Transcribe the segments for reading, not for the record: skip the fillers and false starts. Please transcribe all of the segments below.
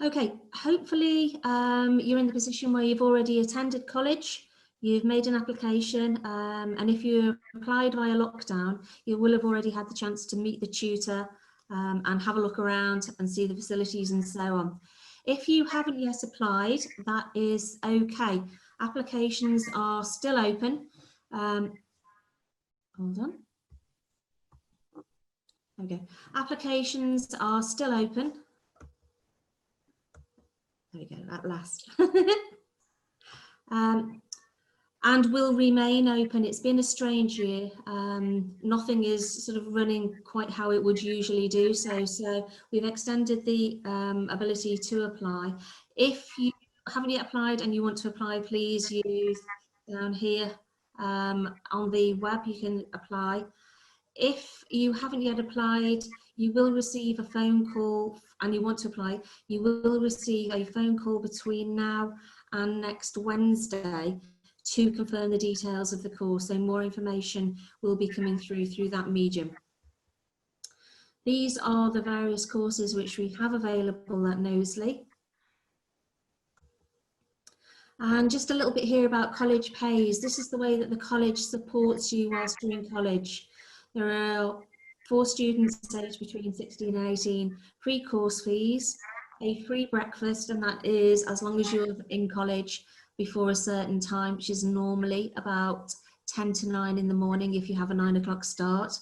Okay, hopefully you're in the position where you've already attended college, you've made an application, and if you applied via lockdown, you will have already had the chance to meet the tutor and have a look around and see the facilities and so on. If you haven't yet applied, that is okay. Applications are still open. Hold on. Okay, applications are still open. There we go, at last. And will remain open. It's been a strange year. Nothing is sort of running quite how it would usually do. So we've extended the ability to apply. If you haven't yet applied and you want to apply, please use down here on the web, you can apply. If you haven't yet applied, you will receive a phone call, and you want to apply, you will receive a phone call between now and next Wednesday to confirm the details of the course. So more information will be coming through that medium. These are the various courses which we have available at Knowsley. And just a little bit here about college pays. This is the way that the college supports you whilst you're in college. There are 4 students aged between 16 and 18, free course fees, a free breakfast, and that is as long as you're in college before a certain time, which is normally about 10 to 9 in the morning if you have a 9 o'clock start.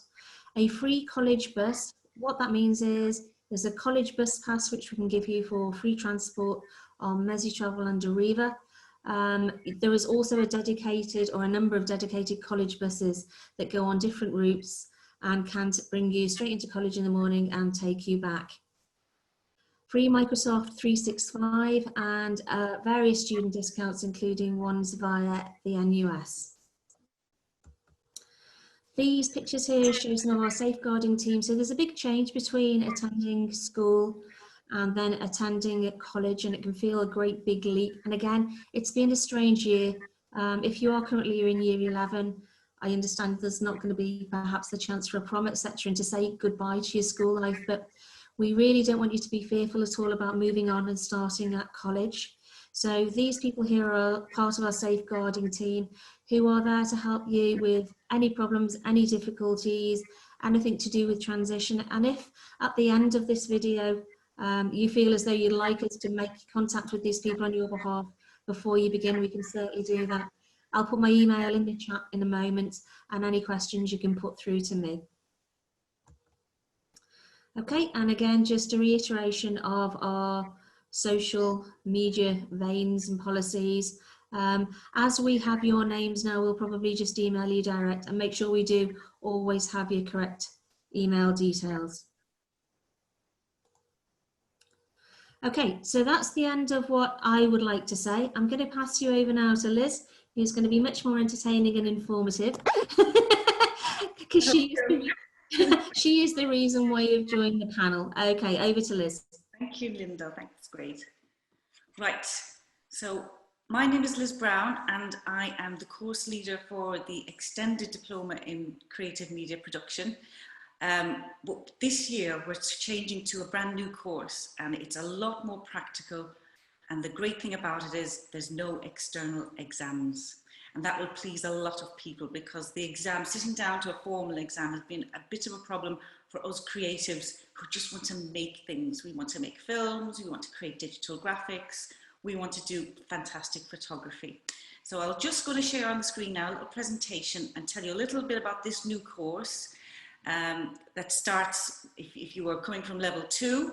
A free college bus. What that means is there's a college bus pass which we can give you for free transport on Mezi Travel and Arriva. There is also a dedicated or a number of dedicated college buses that go on different routes and can bring you straight into college in the morning and take you back. Free Microsoft 365 and various student discounts, including ones via the NUS. These pictures here show some of our safeguarding team. So there's a big change between attending school and then attending at college, and it can feel a great big leap. And again, it's been a strange year. If you are currently in year 11, I understand there's not going to be perhaps the chance for a prom, etc., and to say goodbye to your school life, but we really don't want you to be fearful at all about moving on and starting at college. So these people here are part of our safeguarding team who are there to help you with any problems, any difficulties, anything to do with transition. And if at the end of this video, you feel as though you'd like us to make contact with these people on your behalf before you begin, we can certainly do that. I'll put my email in the chat in a moment, and any questions you can put through to me. Okay, and again, just a reiteration of our social media veins and policies. As we have your names now, we'll probably just email you direct, and make sure we do always have your correct email details. Okay, so that's the end of what I would like to say. I'm going to pass you over now to Liz, who's going to be much more entertaining and informative, because she is the reason why you've joined the panel. Okay, over to Liz. Thank you, Linda. That's great. Right, so my name is Liz Brown, and I am the course leader for the Extended Diploma in Creative Media Production. But this year we're changing to a brand new course, and it's a lot more practical, and the great thing about it is there's no external exams, and that will please a lot of people, because the exam, sitting down to a formal exam, has been a bit of a problem for us creatives who just want to make things. We want to make films, we want to create digital graphics, we want to do fantastic photography. So I'll just go to share on the screen now a little presentation and tell you a little bit about this new course. That starts if you are coming from level 2,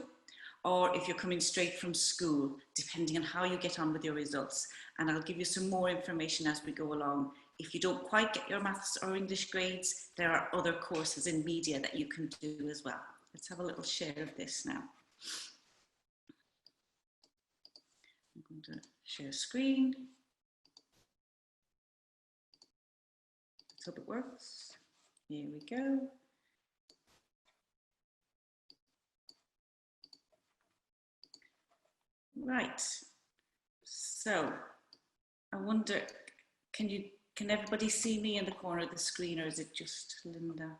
or if you're coming straight from school, depending on how you get on with your results. And I'll give you some more information as we go along. If you don't quite get your maths or English grades, there are other courses in media that you can do as well. Let's have a little share of this now. I'm going to share screen. Let's hope it works. Here we go. Right, so I wonder, can everybody see me in the corner of the screen, or is it just Linda?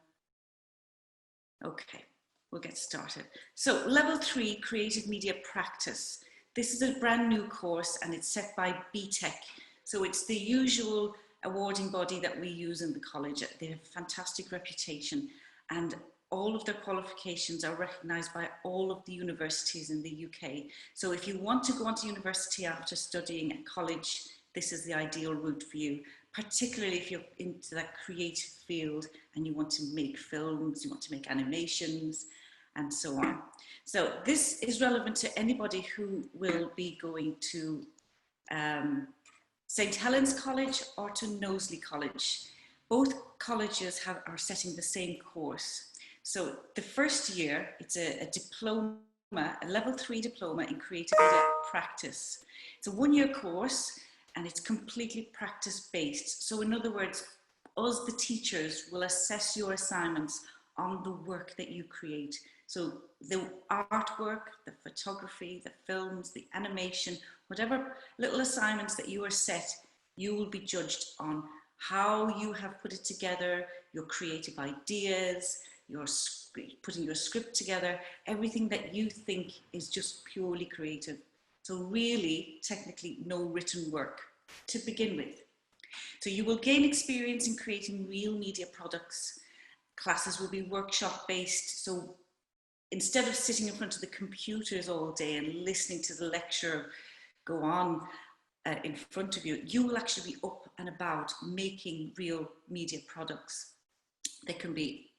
Okay, we'll get started. So level 3, creative media practice. This is a brand new course and it's set by BTEC. So it's the usual awarding body that we use in the college. They have a fantastic reputation and all of their qualifications are recognised by all of the universities in the UK. So if you want to go on to university after studying at college, this is the ideal route for you, particularly if you're into that creative field and you want to make films, you want to make animations, and so on. So this is relevant to anybody who will be going to St Helens College or to Knowsley College. Both colleges are setting the same course. So the first year, it's a diploma, a level 3 diploma in creative media practice. It's a 1-year course and it's completely practice based. So in other words, us, the teachers, will assess your assignments on the work that you create. So the artwork, the photography, the films, the animation, whatever little assignments that you are set, you will be judged on how you have put it together, your creative ideas, your putting your script together, everything that you think is just purely creative. So really, technically, no written work to begin with. So you will gain experience in creating real media products. Classes will be workshop based. So instead of sitting in front of the computers all day and listening to the lecturer go on in front of you, you will actually be up and about making real media products. They can be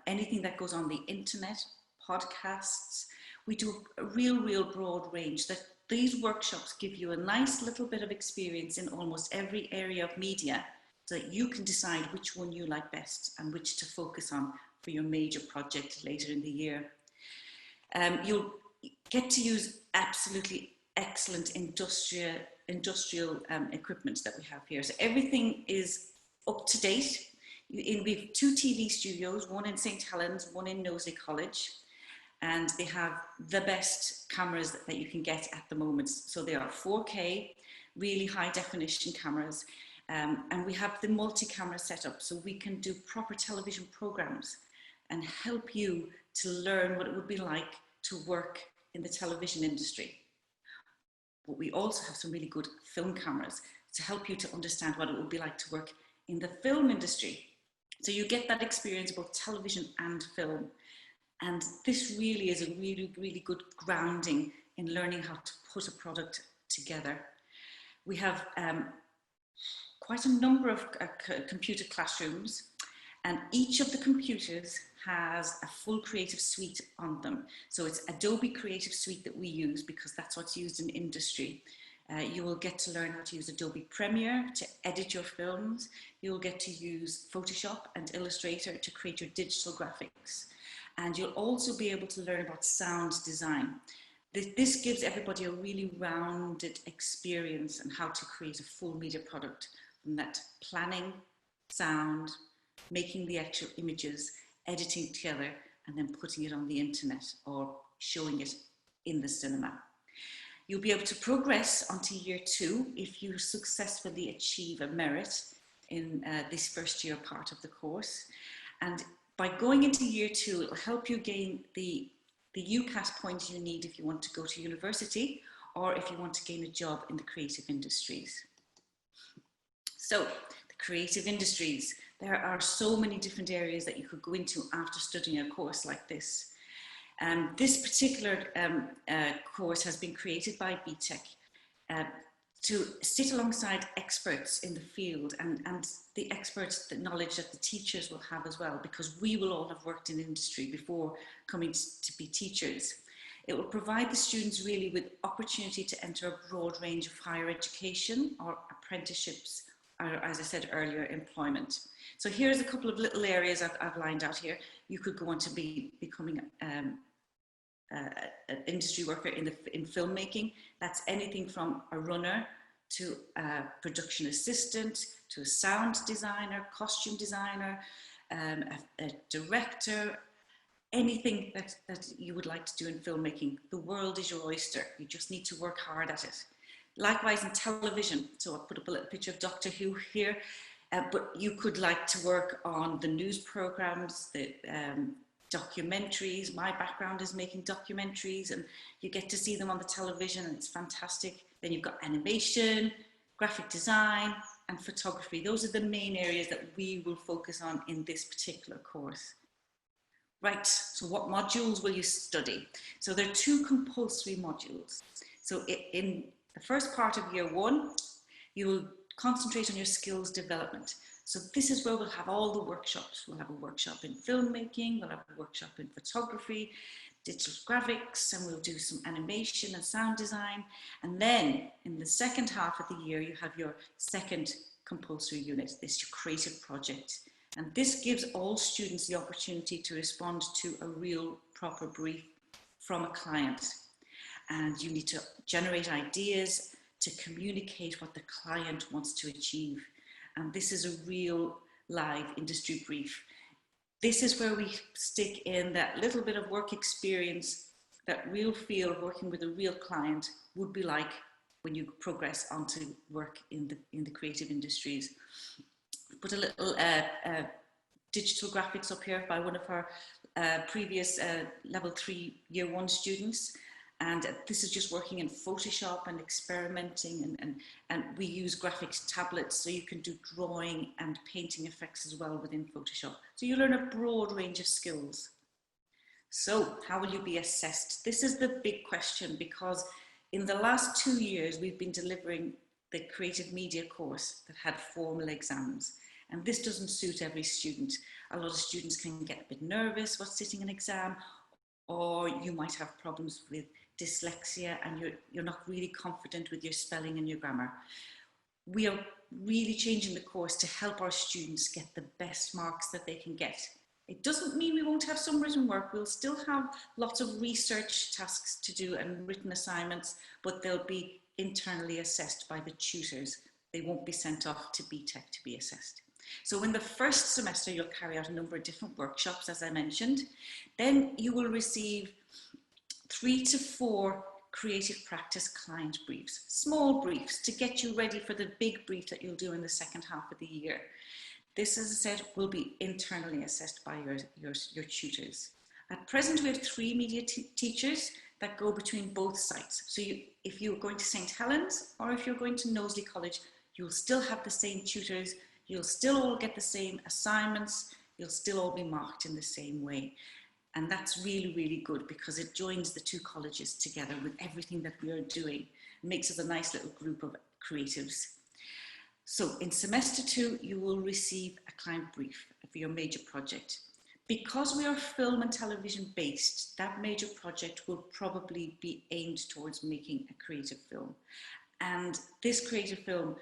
anything that goes on the internet, podcasts. We do a real broad range. That these workshops give you a nice little bit of experience in almost every area of media so that you can decide which one you like best and which to focus on for your major project later in the year. You'll get to use absolutely excellent industrial equipment that we have here. So everything is up to date. We have 2 TV studios, one in St Helens, one in Knowsley College, and they have the best cameras that you can get at the moment. So they are 4K, really high definition cameras, and we have the multi-camera setup, so we can do proper television programs and help you to learn what it would be like to work in the television industry. But we also have some really good film cameras to help you to understand what it would be like to work in the film industry. So you get that experience both television and film. And this really is a really good grounding in learning how to put a product together. We have quite a number of computer classrooms, and each of the computers has a full Creative Suite on them. So it's Adobe Creative Suite that we use because that's what's used in industry. You will get to learn how to use Adobe Premiere to edit your films. You'll get to use Photoshop and Illustrator to create your digital graphics. And you'll also be able to learn about sound design. This gives everybody a really rounded experience on how to create a full media product, from that planning, sound, making the actual images, editing together, and then putting it on the internet or showing it in the cinema. You'll be able to progress onto year 2 if you successfully achieve a merit in this first year part of the course. And by going into year 2, it will help you gain the UCAS points you need if you want to go to university or if you want to gain a job in the creative industries. So, the creative industries. There are so many different areas that you could go into after studying a course like this. This particular course has been created by BTEC to sit alongside experts in the field and the experts, the knowledge that the teachers will have as well, because we will all have worked in industry before coming to be teachers. It will provide the students really with opportunity to enter a broad range of higher education or apprenticeships, or, as I said earlier, employment. So here's a couple of little areas I've lined out here. You could go on to becoming an industry worker in filmmaking. That's anything from a runner to a production assistant, to a sound designer, costume designer, a director, anything that you would like to do in filmmaking. The world is your oyster. You just need to work hard at it. Likewise in television. So I'll put up a little picture of Doctor Who here. But you could like to work on the news programs, the documentaries. My background is making documentaries, and you get to see them on the television, and it's fantastic. Then you've got animation, graphic design, and photography. Those are the main areas that we will focus on in this particular course. Right, so what modules will you study? So there are 2 compulsory modules. So in the first part of year 1, you will concentrate on your skills development. So this is where we'll have all the workshops. We'll have a workshop in filmmaking, we'll have a workshop in photography, digital graphics, and we'll do some animation and sound design. And then in the second half of the year, you have your second compulsory unit, this your creative project. And this gives all students the opportunity to respond to a real proper brief from a client. And you need to generate ideas to communicate what the client wants to achieve. And this is a real live industry brief. This is where we stick in that little bit of work experience, that real feel of working with a real client would be like when you progress onto work in the creative industries. Put a little digital graphics up here by one of our previous level 3 year 1 students. And this is just working in Photoshop and experimenting, and we use graphics tablets, so you can do drawing and painting effects as well within Photoshop. So you learn a broad range of skills. So how will you be assessed? This is the big question, because in the last 2 years, we've been delivering the Creative Media course that had formal exams. And this doesn't suit every student. A lot of students can get a bit nervous while sitting an exam, or you might have problems with dyslexia and you're not really confident with your spelling and your grammar. We are really changing the course to help our students get the best marks that they can get. It doesn't mean we won't have some written work. We'll still have lots of research tasks to do and written assignments, but they'll be internally assessed by the tutors. They won't be sent off to BTEC to be assessed. So in the first semester, you'll carry out a number of different workshops, as I mentioned. Then you will receive 3 to 4 creative practice client briefs, small briefs to get you ready for the big brief that you'll do in the second half of the year. This, as I said, will be internally assessed by your tutors. At present, we have 3 media teachers that go between both sites. So if you're going to St. Helens or if you're going to Knowsley College, you'll still have the same tutors. You'll still all get the same assignments. You'll still all be marked in the same way. And that's really, really good, because it joins the 2 colleges together with everything that we are doing. It makes us a nice little group of creatives. So in semester 2, you will receive a client brief for your major project. Because we are film and television based, that major project will probably be aimed towards making a creative film. And this creative film,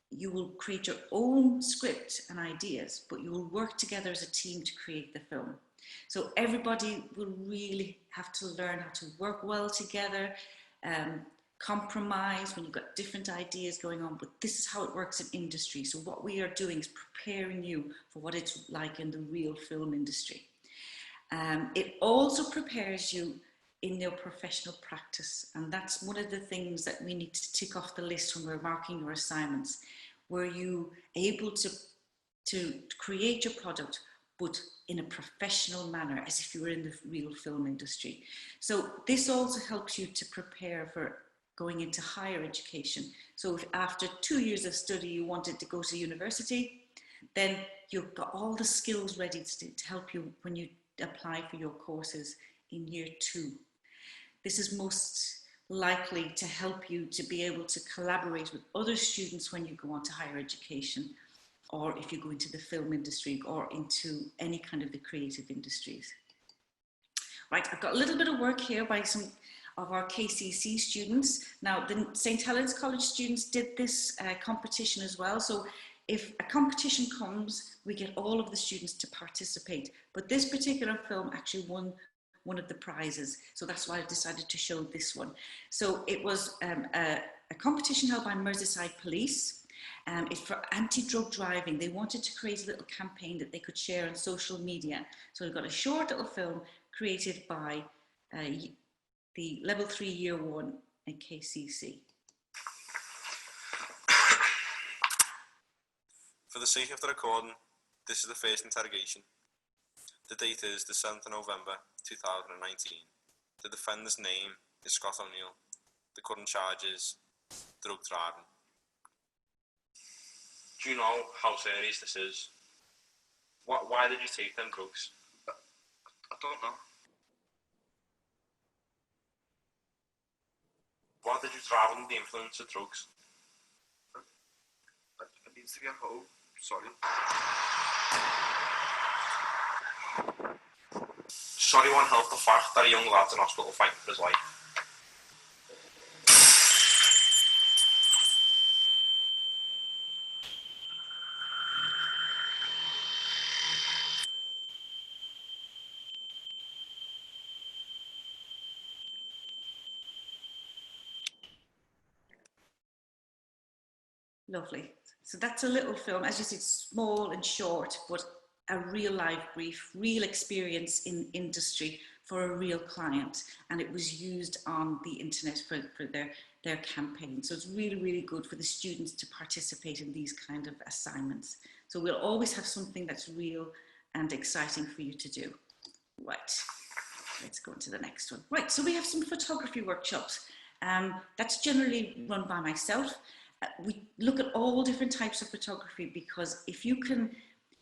you will create your own script and ideas, but you will work together as a team to create the film. So everybody will really have to learn how to work well together, compromise when you've got different ideas going on, but this is how it works in industry. So what we are doing is preparing you for what it's like in the real film industry. It also prepares you in your professional practice, and that's one of the things that we need to tick off the list when we're marking your assignments. Were you able to create your product, but in a professional manner, as if you were in the real film industry? So this also helps you to prepare for going into higher education. So if after 2 years of study you wanted to go to university, then you've got all the skills ready to help you when you apply for your courses in year 2. This is most likely to help you to be able to collaborate with other students when you go on to higher education, or if you go into the film industry or into any kind of the creative industries. Right, I've got a little bit of work here by some of our KCC students. Now, the St. Helens College students did this competition as well. So if a competition comes, we get all of the students to participate. But this particular film actually won one of the prizes. So that's why I've decided to show this one. So it was a competition held by Merseyside Police. It's for anti-drug driving. They wanted to create a little campaign that they could share on social media. So we've got a short little film created by the level 3 year 1 at KCC. For the sake of the recording, this is the first interrogation. The date is the 7th of November 2019. The defendant's name is Scott O'Neill. The current charge is drug driving. Do you know how serious this is? Why did you take them drugs? I don't know. Why did you drive under the influence of drugs? I need to get home. Sorry. Sorry won't help the fact that a young lad's in hospital fighting for his life. Lovely. So that's a little film, as you said, small and short, but a real life brief, real experience in industry for a real client. And it was used on the internet for their campaign. So it's really, really good for the students to participate in these kind of assignments. So we'll always have something that's real and exciting for you to do. Right, let's go on to the next one. Right, so we have some photography workshops. That's generally run by myself. We look at all different types of photography, because if you can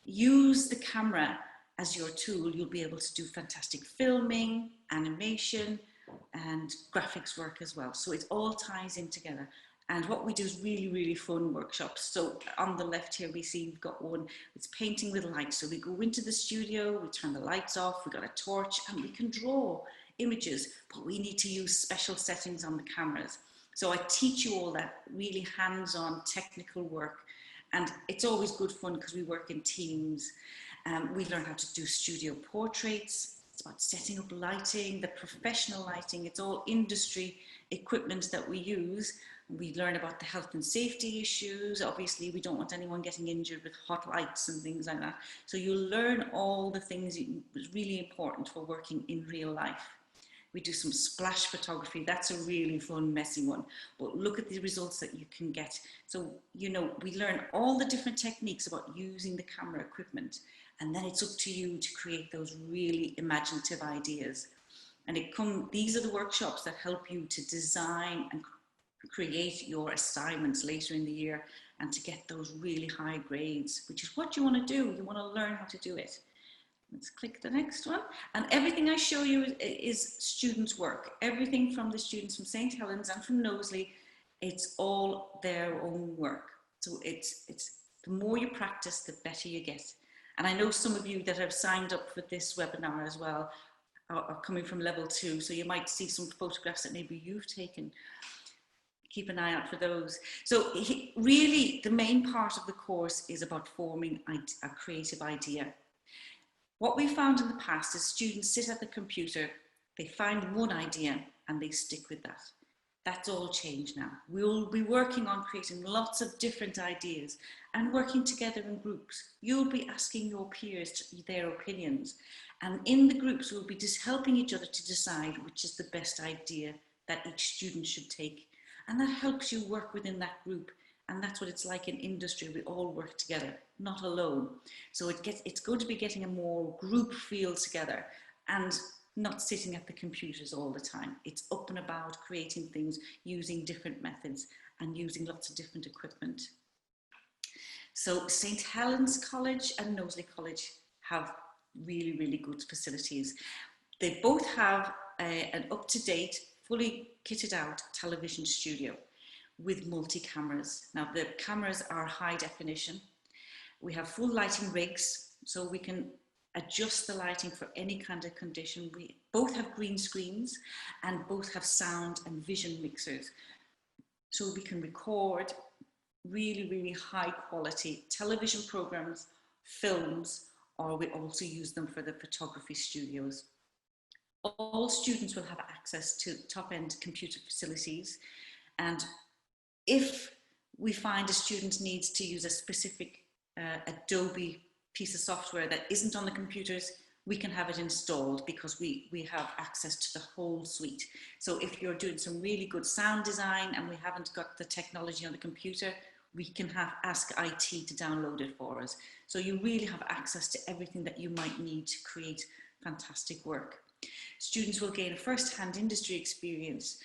use the camera as your tool, you'll be able to do fantastic filming, animation, and graphics work as well. So it all ties in together. And what we do is really, really fun workshops. So on the left here, we see we've got one, it's painting with light. So we go into the studio, we turn the lights off, we've got a torch, and we can draw images, but we need to use special settings on the cameras. So I teach you all that really hands-on technical work, and it's always good fun because we work in teams. We learn how to do studio portraits. It's about setting up lighting, the professional lighting. It's all industry equipment that we use. We learn about the health and safety issues. Obviously, we don't want anyone getting injured with hot lights and things like that. So you'll learn all the things that was really important for working in real life. We do some splash photography. That's a really fun, messy one. But look at the results that you can get. So, you know, we learn all the different techniques about using the camera equipment. And then it's up to you to create those really imaginative ideas. And these are the workshops that help you to design and create your assignments later in the year, and to get those really high grades, which is what you want to do. You want to learn how to do it. Let's click the next one. And everything I show you is students' work. Everything from the students from St. Helens and from Knowsley, it's all their own work. So it's the more you practice, the better you get. And I know some of you that have signed up for this webinar as well are coming from level 2. So you might see some photographs that maybe you've taken. Keep an eye out for those. So really, the main part of the course is about forming a creative idea. What we found in the past is students sit at the computer, they find one idea and they stick with that. That's all changed now. We'll be working on creating lots of different ideas and working together in groups. You'll be asking your peers their opinions, and in the groups we'll be just helping each other to decide which is the best idea that each student should take. And that helps you work within that group. And that's what it's like in industry. We all work together, not alone. So it's going to be getting a more group feel together and not sitting at the computers all the time. It's up and about creating things using different methods and using lots of different equipment. So St. Helens College and Knowsley College have really, really good facilities. They both have an up-to-date, fully kitted out television studio with multi-cameras. Now the cameras are high definition. We have full lighting rigs, so we can adjust the lighting for any kind of condition. We both have green screens and both have sound and vision mixers. So we can record really, really high quality television programs, films, or we also use them for the photography studios. All students will have access to top-end computer facilities, and if we find a student needs to use a specific Adobe piece of software that isn't on the computers, we can have it installed because we have access to the whole suite. So if you're doing some really good sound design and we haven't got the technology on the computer, we can ask IT to download it for us. So you really have access to everything that you might need to create fantastic work. Students will gain a first-hand industry experience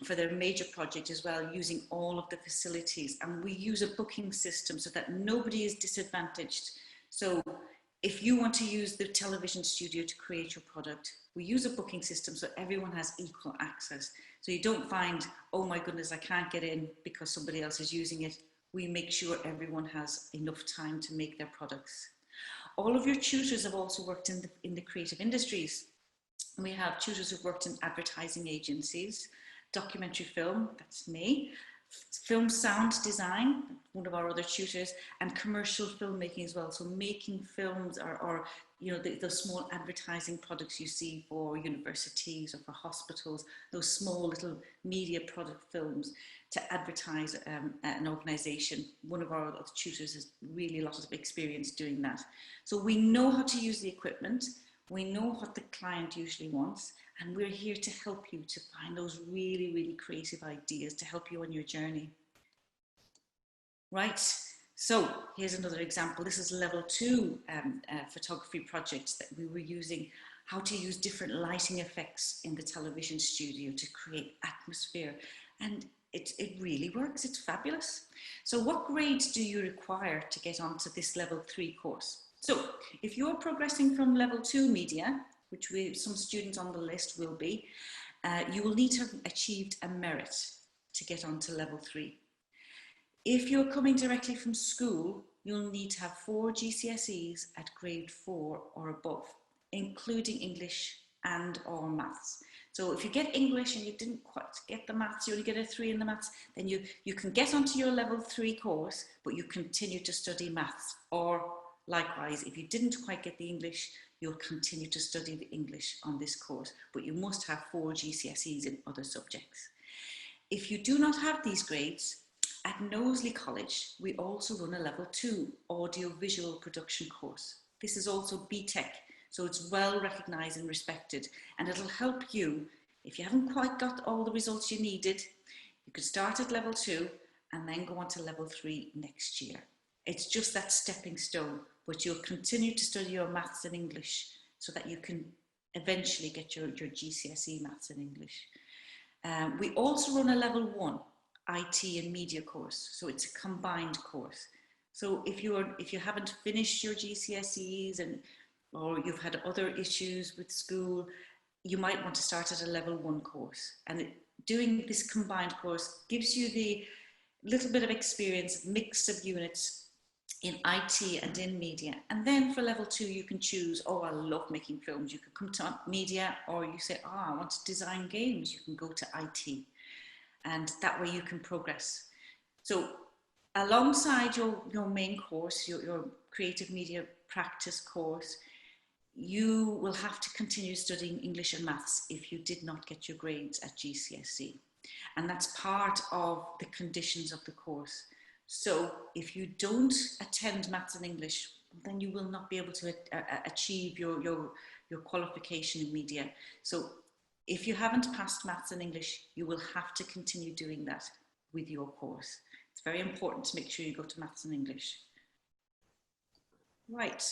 for their major project as well, using all of the facilities. And we use a booking system so that nobody is disadvantaged. So if you want to use the television studio to create your product, we use a booking system so everyone has equal access. So you don't find, oh my goodness, I can't get in because somebody else is using it. We make sure everyone has enough time to make their products. All of your tutors have also worked in the creative industries. We have tutors who've worked in advertising agencies, documentary film, that's me, film sound design, one of our other tutors, and commercial filmmaking as well. So making films or you know, the small advertising products you see for universities or for hospitals, those small little media product films to advertise an organisation. One of our other tutors has really a lot of experience doing that. So we know how to use the equipment, we know what the client usually wants, and we're here to help you to find those really, really creative ideas to help you on your journey. Right, so here's another example. This is level 2 photography projects that we were using, how to use different lighting effects in the television studio to create atmosphere. And it really works, it's fabulous. So what grades do you require to get onto this level 3 course? So if you're progressing from level 2 media, which some students on the list will be, you will need to have achieved a merit to get onto level 3. If you're coming directly from school, you'll need to have 4 GCSEs at grade 4 or above, including English and or maths. So if you get English and you didn't quite get the maths, you only get a 3 in the maths, then you can get onto your level 3 course, but you continue to study maths. Or likewise, if you didn't quite get the English, you'll continue to study the English on this course, but you must have 4 GCSEs in other subjects. If you do not have these grades, at Knowsley College, we also run a level 2 audio-visual production course. This is also BTEC, so it's well recognised and respected, and it'll help you. If you haven't quite got all the results you needed, you could start at level 2 and then go on to level 3 next year. It's just that stepping stone, but you'll continue to study your maths and English so that you can eventually get your GCSE maths and English. We also run a level 1 IT and media course, so it's a combined course. So if you haven't finished your GCSEs or you've had other issues with school, you might want to start at a level 1 course. And doing this combined course gives you the little bit of experience, mix of units in IT and in media. And then for level 2, you can choose, oh, I love making films. You could come to media, or you say, oh, I want to design games. You can go to IT. And that way you can progress. So alongside your main course, your creative media practice course, you will have to continue studying English and maths if you did not get your grades at GCSE. And that's part of the conditions of the course. So if you don't attend maths and English, then you will not be able to achieve your qualification in media. So if you haven't passed maths and English, you will have to continue doing that with your course. It's very important to make sure you go to maths and English. Right,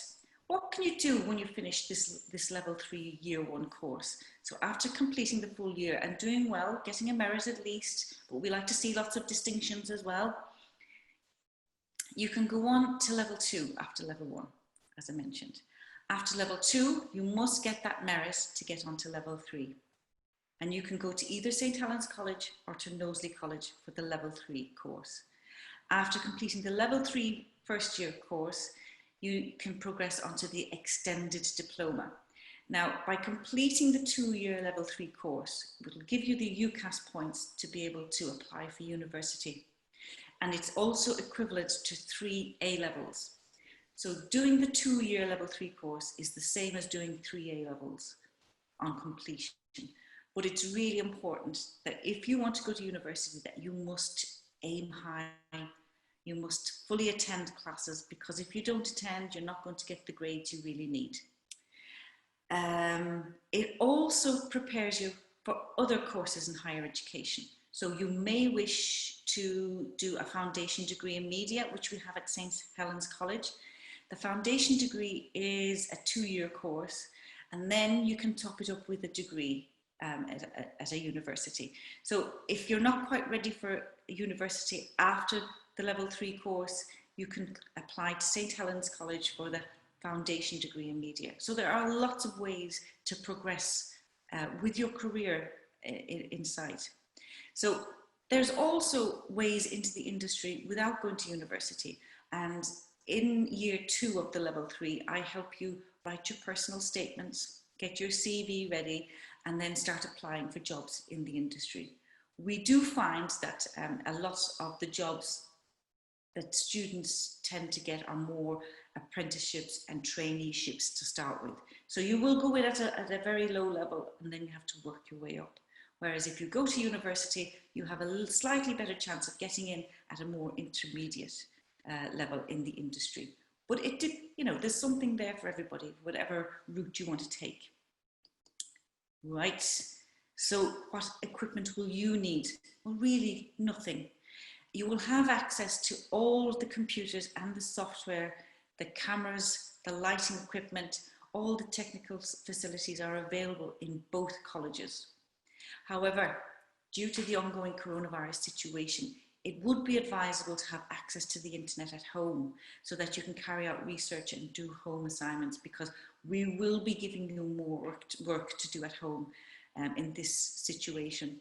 what can you do when you finish this level 3 year 1 course? So after completing the full year and doing well, getting a merit at least, but we like to see lots of distinctions as well, you can go on to level 2 after level 1, as I mentioned. After level 2, you must get that merit to get onto level 3. And you can go to either St. Helens College or to Knowsley College for the level 3 course. After completing the level 3 first year course, you can progress onto the extended diploma. Now, by completing the 2-year level 3 course, it will give you the UCAS points to be able to apply for university. And it's also equivalent to 3 A-levels. So doing the 2-year level 3 course is the same as doing 3 A-levels on completion. But it's really important that if you want to go to university, that you must aim high, you must fully attend classes, because if you don't attend, you're not going to get the grades you really need. It also prepares you for other courses in higher education. So you may wish to do a foundation degree in media, which we have at St. Helens College. The foundation degree is a 2-year course, and then you can top it up with a degree at a university. So if you're not quite ready for a university after the level 3 course, you can apply to St. Helens College for the foundation degree in media. So there are lots of ways to progress with your career in sight. So there's also ways into the industry without going to university. And in year 2 of the level 3, I help you write your personal statements, get your CV ready, and then start applying for jobs in the industry. We do find that a lot of the jobs that students tend to get are more apprenticeships and traineeships to start with. So you will go in at a very low level, and then you have to work your way up. Whereas if you go to university, you have a slightly better chance of getting in at a more intermediate level in the industry. But there's something there for everybody, whatever route you want to take. Right, so what equipment will you need? Well, really nothing. You will have access to all the computers and the software, the cameras, the lighting equipment, all the technical facilities are available in both colleges. However, due to the ongoing coronavirus situation, it would be advisable to have access to the internet at home so that you can carry out research and do home assignments, because we will be giving you more work to do at home in this situation.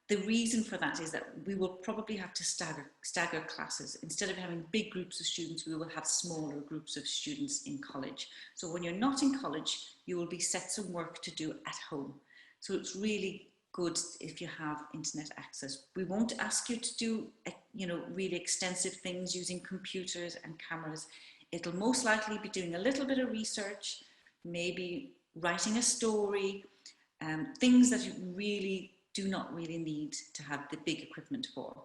The reason for that is that we will probably have to stagger classes. Instead of having big groups of students, we will have smaller groups of students in college. So when you're not in college, you will be set some work to do at home. So it's really good if you have internet access. We won't ask you to do, really extensive things using computers and cameras. It'll most likely be doing a little bit of research, maybe writing a story, things that you really do not really need to have the big equipment for.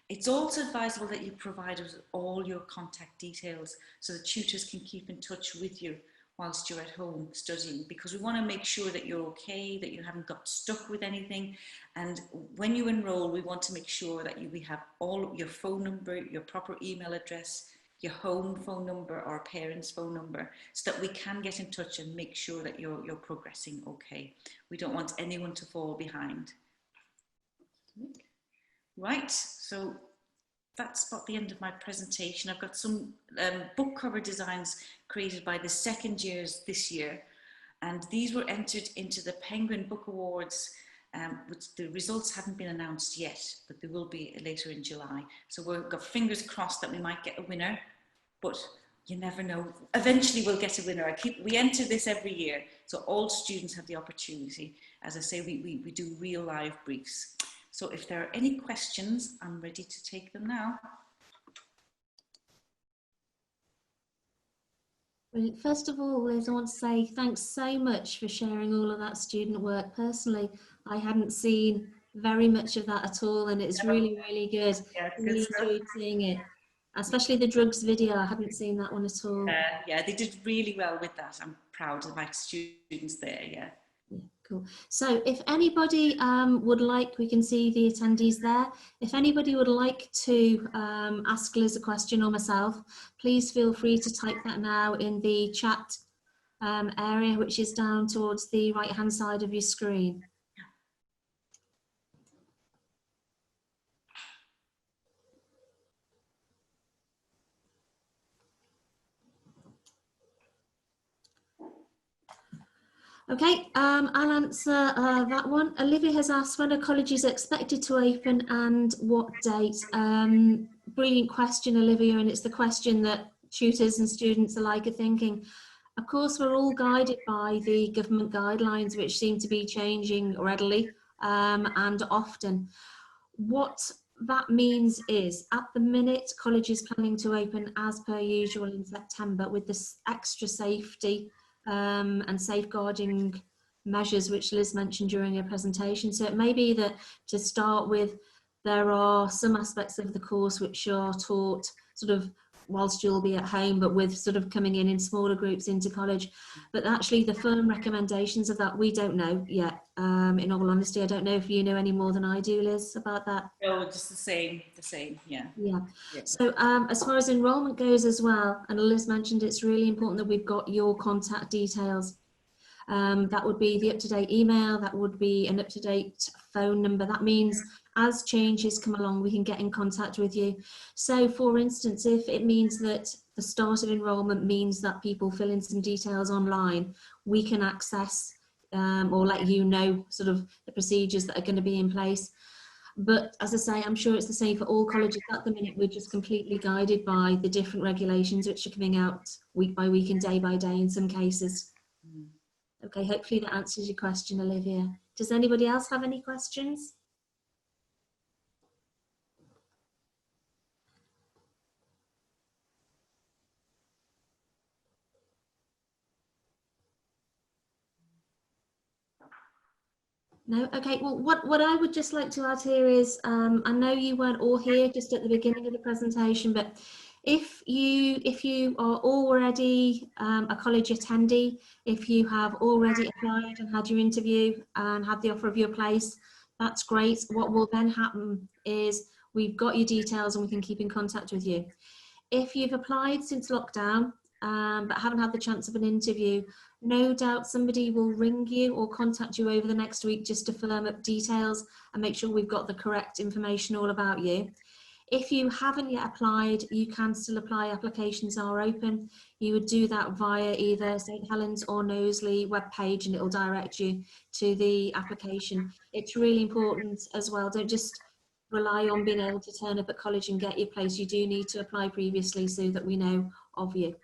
It's also advisable that you provide us all your contact details so that tutors can keep in touch with you whilst you're at home studying, because we want to make sure that you're okay, that you haven't got stuck with anything. And when you enroll, we want to make sure that we have all your phone number, your proper email address, your home phone number or parents' phone number, so that we can get in touch and make sure that you're progressing okay. We don't want anyone to fall behind. Right, so that's about the end of my presentation. I've got some book cover designs created by the second years this year, and these were entered into the Penguin Book Awards, which the results haven't been announced yet, but they will be later in July. So we've got fingers crossed that we might get a winner, but you never know. Eventually we'll get a winner. We enter this every year, so all students have the opportunity. As I say, we do real live briefs. So if there are any questions, I'm ready to take them now. Brilliant. First of all, Liz, I want to say thanks so much for sharing all of that student work. Personally, I hadn't seen very much of that at all, and it's really, really good. Yeah, Really enjoyed seeing it, especially the drugs video. I hadn't seen that one at all. Yeah, they did really well with that. I'm proud of my students there, yeah. Yeah, cool. So if anybody would like, we can see the attendees there. If anybody would like to ask Liz a question or myself, please feel free to type that now in the chat area, which is down towards the right hand side of your screen. Okay, I'll answer that one. Olivia has asked when are colleges expected to open and what date? Brilliant question, Olivia, and it's the question that tutors and students alike are thinking. Of course, we're all guided by the government guidelines, which seem to be changing readily and often. What that means is, at the minute, college is planning to open as per usual in September with this extra safety and safeguarding measures which Liz mentioned during her presentation. So it may be that to start with, there are some aspects of the course which are taught sort of whilst you'll be at home, but with sort of coming in smaller groups into college. But actually the firm recommendations of that, we don't know yet. In all honesty, I don't know if you know any more than I do, Liz, about that. No, just the same, yeah. Yeah. Yeah. So as far as enrolment goes as well, and Liz mentioned, it's really important that we've got your contact details. That would be the up-to-date email, that would be an up-to-date phone number. That means as changes come along, we can get in contact with you. So for instance, if it means that the start of enrolment means that people fill in some details online, we can access or let you know sort of the procedures that are going to be in place. But as I say, I'm sure it's the same for all colleges. At the minute, we're just completely guided by the different regulations which are coming out week by week and day by day in some cases. Okay, hopefully that answers your question, Olivia. Does anybody else have any questions? No? Okay, well, what I would just like to add here is, I know you weren't all here just at the beginning of the presentation, but if you are already a college attendee, if you have already applied and had your interview and had the offer of your place, that's great. What will then happen is we've got your details and we can keep in contact with you. If you've applied since lockdown but haven't had the chance of an interview, no doubt somebody will ring you or contact you over the next week just to firm up details and make sure we've got the correct information all about you. If you haven't yet applied, you can still apply. Applications are open. You would do that via either St Helens or Knowsley webpage and it will direct you to the application. It's really important as well. Don't just rely on being able to turn up at college and get your place. You do need to apply previously so that we know of you.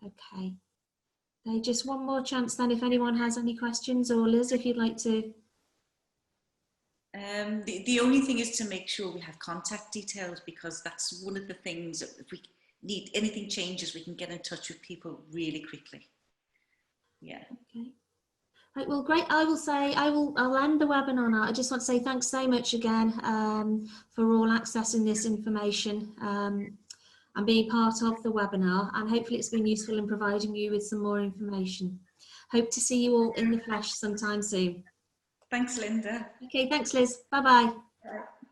Okay. Just one more chance then if anyone has any questions, or Liz, if you'd like to. The only thing is to make sure we have contact details, because that's one of the things that if we need anything changes, we can get in touch with people really quickly. Yeah. Okay. Right, well, great. I'll end the webinar now. I just want to say thanks so much again for all accessing this information and being part of the webinar, and hopefully it's been useful in providing you with some more information. Hope to see you all in the flesh sometime soon. Thanks, Linda. Okay, thanks, Liz. Bye-bye.